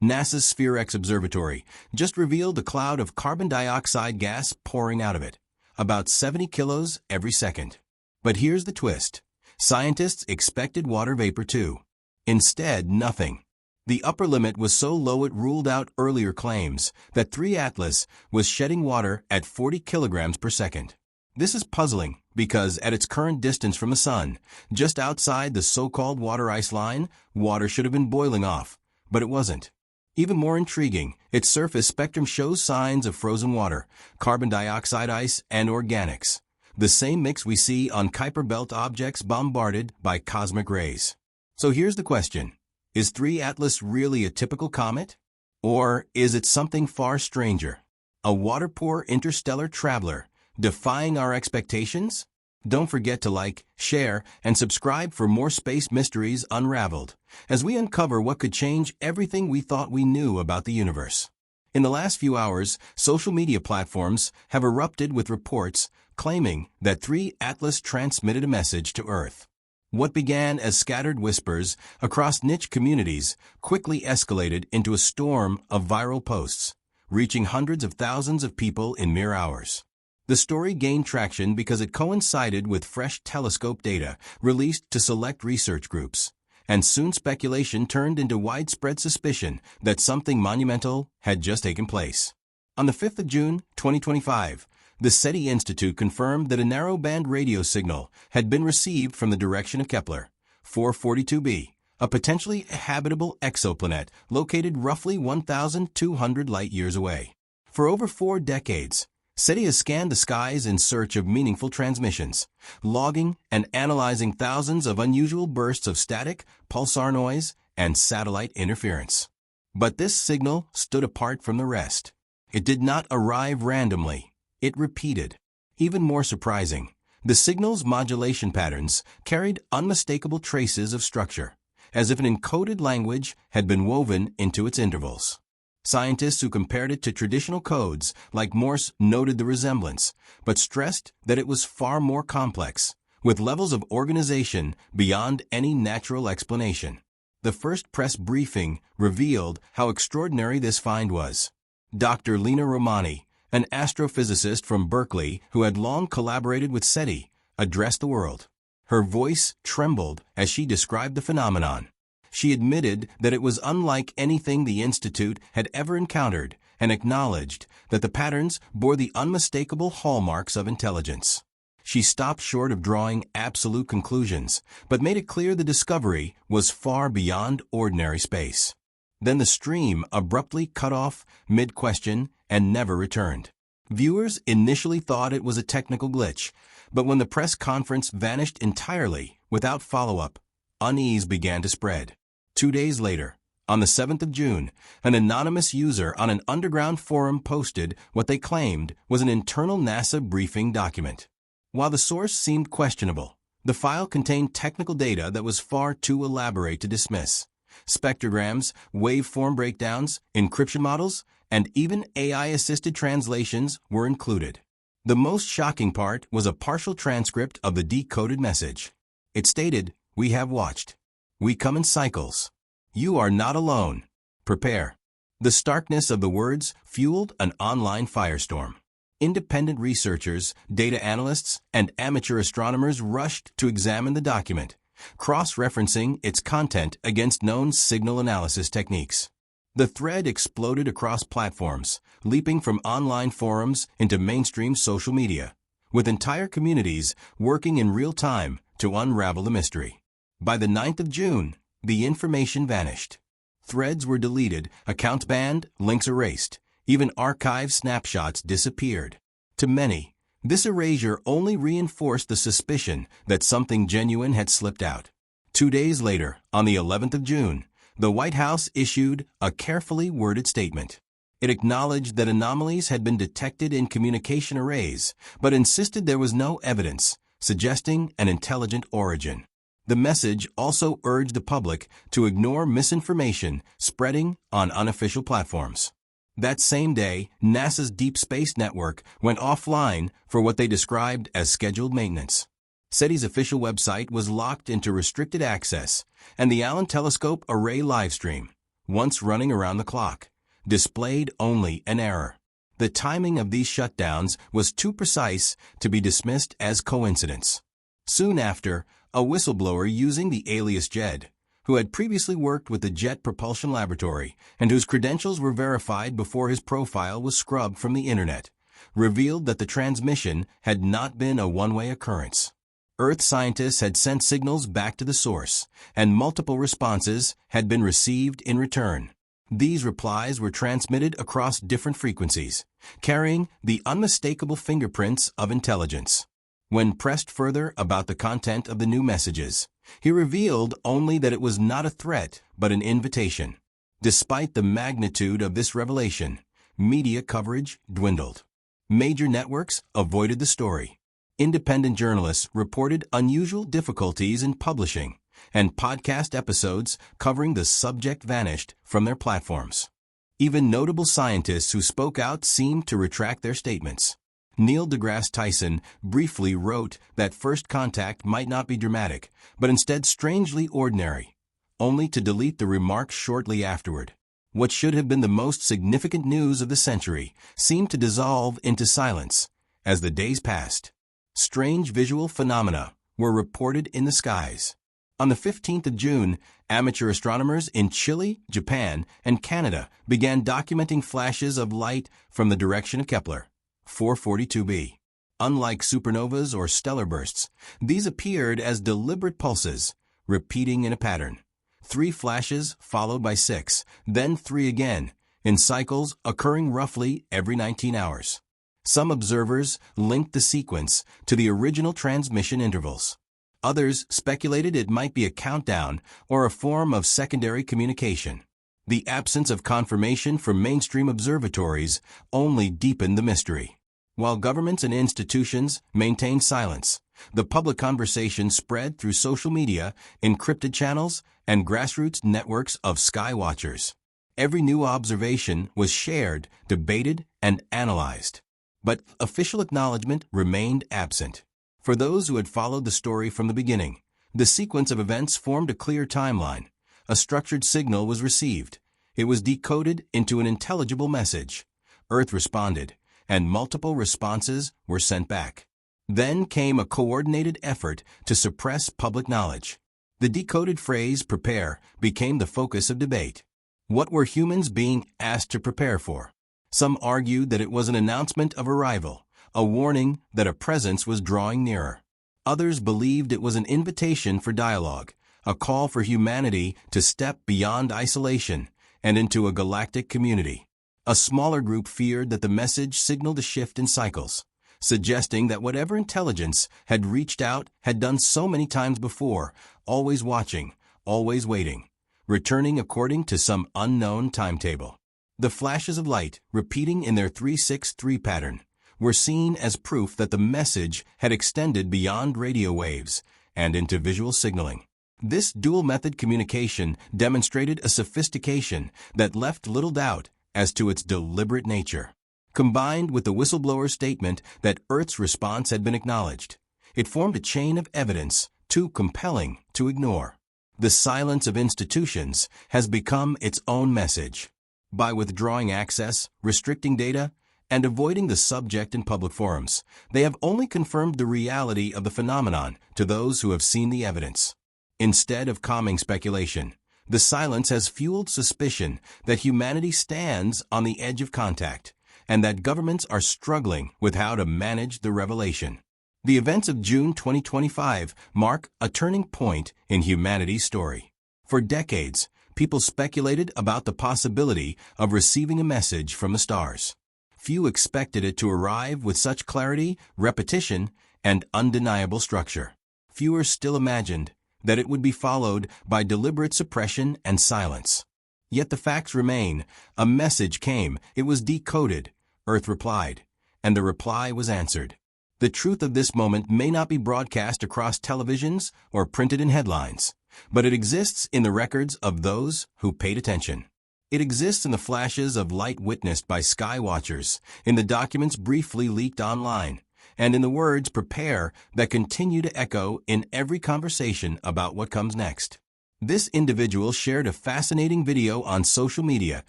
NASA's Spherex Observatory just revealed a cloud of carbon dioxide gas pouring out of it, about 70 kilos every second. But here's the twist. Scientists expected water vapor too. Instead, nothing. The upper limit was so low it ruled out earlier claims that 3 Atlas was shedding water at 40 kilograms per second. This is puzzling because at its current distance from the sun, just outside the so-called water ice line, water should have been boiling off, but it wasn't. Even more intriguing, its surface spectrum shows signs of frozen water, carbon dioxide ice, and organics. The same mix we see on Kuiper Belt objects bombarded by cosmic rays. So here's the question. Is 3 Atlas really a typical comet? Or is it something far stranger? A water-poor interstellar traveler, defying our expectations? Don't forget to like, share, and subscribe for more space mysteries unraveled, as we uncover what could change everything we thought we knew about the universe. In the last few hours, social media platforms have erupted with reports claiming that 3 Atlas transmitted a message to Earth. What began as scattered whispers across niche communities quickly escalated into a storm of viral posts, reaching hundreds of thousands of people in mere hours. The story gained traction because it coincided with fresh telescope data released to select research groups, and soon speculation turned into widespread suspicion that something monumental had just taken place. On the 5th of June, 2025, the SETI Institute confirmed that a narrow-band radio signal had been received from the direction of Kepler 442b, a potentially habitable exoplanet located roughly 1,200 light-years away. For over 4 decades, SETI has scanned the skies in search of meaningful transmissions, logging and analyzing thousands of unusual bursts of static, pulsar noise, and satellite interference. But this signal stood apart from the rest. It did not arrive randomly. It repeated. Even more surprising, the signal's modulation patterns carried unmistakable traces of structure, as if an encoded language had been woven into its intervals. Scientists who compared it to traditional codes like Morse noted the resemblance, but stressed that it was far more complex, with levels of organization beyond any natural explanation. The first press briefing revealed how extraordinary this find was. Dr. Lina Romani, an astrophysicist from Berkeley who had long collaborated with SETI, addressed the world. Her voice trembled as she described the phenomenon. She admitted that it was unlike anything the Institute had ever encountered and acknowledged that the patterns bore the unmistakable hallmarks of intelligence. She stopped short of drawing absolute conclusions, but made it clear the discovery was far beyond ordinary space. Then the stream abruptly cut off mid-question and never returned. Viewers initially thought it was a technical glitch, but when the press conference vanished entirely without follow-up, unease began to spread. 2 days later, on the 7th of June, an anonymous user on an underground forum posted what they claimed was an internal NASA briefing document. While the source seemed questionable, the file contained technical data that was far too elaborate to dismiss. Spectrograms, waveform breakdowns, encryption models, and even AI-assisted translations were included. The most shocking part was a partial transcript of the decoded message. It stated, "We have watched. We come in cycles. You are not alone. Prepare." The starkness of the words fueled an online firestorm. Independent researchers, data analysts, and amateur astronomers rushed to examine the document, cross-referencing its content against known signal analysis techniques. The thread exploded across platforms, leaping from online forums into mainstream social media, with entire communities working in real time to unravel the mystery. By the 9th of June, the information vanished. Threads were deleted, accounts banned, links erased, even archive snapshots disappeared. To many, this erasure only reinforced the suspicion that something genuine had slipped out. 2 days later, on the 11th of June, the White House issued a carefully worded statement. It acknowledged that anomalies had been detected in communication arrays, but insisted there was no evidence suggesting an intelligent origin. The message also urged the public to ignore misinformation spreading on unofficial platforms. That same day, NASA's Deep Space Network went offline for what they described as scheduled maintenance. SETI's official website was locked into restricted access, and the Allen Telescope Array livestream, once running around the clock, displayed only an error. The timing of these shutdowns was too precise to be dismissed as coincidence. Soon after, a whistleblower using the alias Jed, who had previously worked with the Jet Propulsion Laboratory and whose credentials were verified before his profile was scrubbed from the internet, revealed that the transmission had not been a one-way occurrence. Earth scientists had sent signals back to the source, and multiple responses had been received in return. These replies were transmitted across different frequencies, carrying the unmistakable fingerprints of intelligence. When pressed further about the content of the new messages, he revealed only that it was not a threat but an invitation. Despite the magnitude of this revelation, media coverage dwindled. Major networks avoided the story. Independent journalists reported unusual difficulties in publishing, and podcast episodes covering the subject vanished from their platforms. Even notable scientists who spoke out seemed to retract their statements. Neil deGrasse Tyson briefly wrote that first contact might not be dramatic, but instead strangely ordinary, only to delete the remark shortly afterward. What should have been the most significant news of the century seemed to dissolve into silence as the days passed. Strange visual phenomena were reported in the skies. On the 15th of June, amateur astronomers in Chile, Japan, and Canada began documenting flashes of light from the direction of Kepler 442b. Unlike supernovas or stellar bursts, these appeared as deliberate pulses, repeating in a pattern. 3 flashes followed by 6, then 3 again, in cycles occurring roughly every 19 hours. Some observers linked the sequence to the original transmission intervals. Others speculated it might be a countdown or a form of secondary communication. The absence of confirmation from mainstream observatories only deepened the mystery. While governments and institutions maintained silence, the public conversation spread through social media, encrypted channels, and grassroots networks of sky watchers. Every new observation was shared, debated, and analyzed. But official acknowledgement remained absent. For those who had followed the story from the beginning, the sequence of events formed a clear timeline. A structured signal was received. It was decoded into an intelligible message. Earth responded, and multiple responses were sent back. Then came a coordinated effort to suppress public knowledge. The decoded phrase "prepare" became the focus of debate. What were humans being asked to prepare for? Some argued that it was an announcement of arrival, a warning that a presence was drawing nearer. Others believed it was an invitation for dialogue, a call for humanity to step beyond isolation and into a galactic community. A smaller group feared that the message signaled a shift in cycles, suggesting that whatever intelligence had reached out had done so many times before, always watching, always waiting, returning according to some unknown timetable. The flashes of light, repeating in their 363 pattern, were seen as proof that the message had extended beyond radio waves and into visual signaling. This dual-method communication demonstrated a sophistication that left little doubt as to its deliberate nature. Combined with the whistleblower's statement that Earth's response had been acknowledged, it formed a chain of evidence too compelling to ignore. The silence of institutions has become its own message. By withdrawing access, restricting data, and avoiding the subject in public forums, they have only confirmed the reality of the phenomenon to those who have seen the evidence. Instead of calming speculation, the silence has fueled suspicion that humanity stands on the edge of contact, and that governments are struggling with how to manage the revelation. The events of June 2025 mark a turning point in humanity's story. For decades, people speculated about the possibility of receiving a message from the stars. Few expected it to arrive with such clarity, repetition, and undeniable structure. Fewer still imagined that it would be followed by deliberate suppression and silence. Yet the facts remain. A message came, it was decoded, Earth replied, and the reply was answered. The truth of this moment may not be broadcast across televisions or printed in headlines, but it exists in the records of those who paid attention. It exists in the flashes of light witnessed by sky watchers, in the documents briefly leaked online, and in the words "prepare" that continue to echo in every conversation about what comes next. This individual shared a fascinating video on social media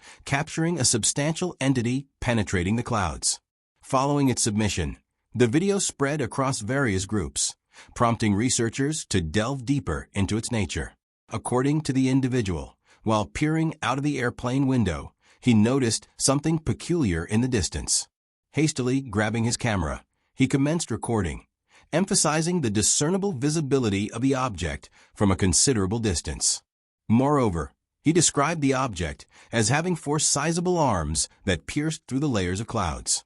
capturing a substantial entity penetrating the clouds. Following its submission, the video spread across various groups, prompting researchers to delve deeper into its nature. According to the individual, while peering out of the airplane window, he noticed something peculiar in the distance. Hastily grabbing his camera, he commenced recording, emphasizing the discernible visibility of the object from a considerable distance. Moreover, he described the object as having four sizable arms that pierced through the layers of clouds.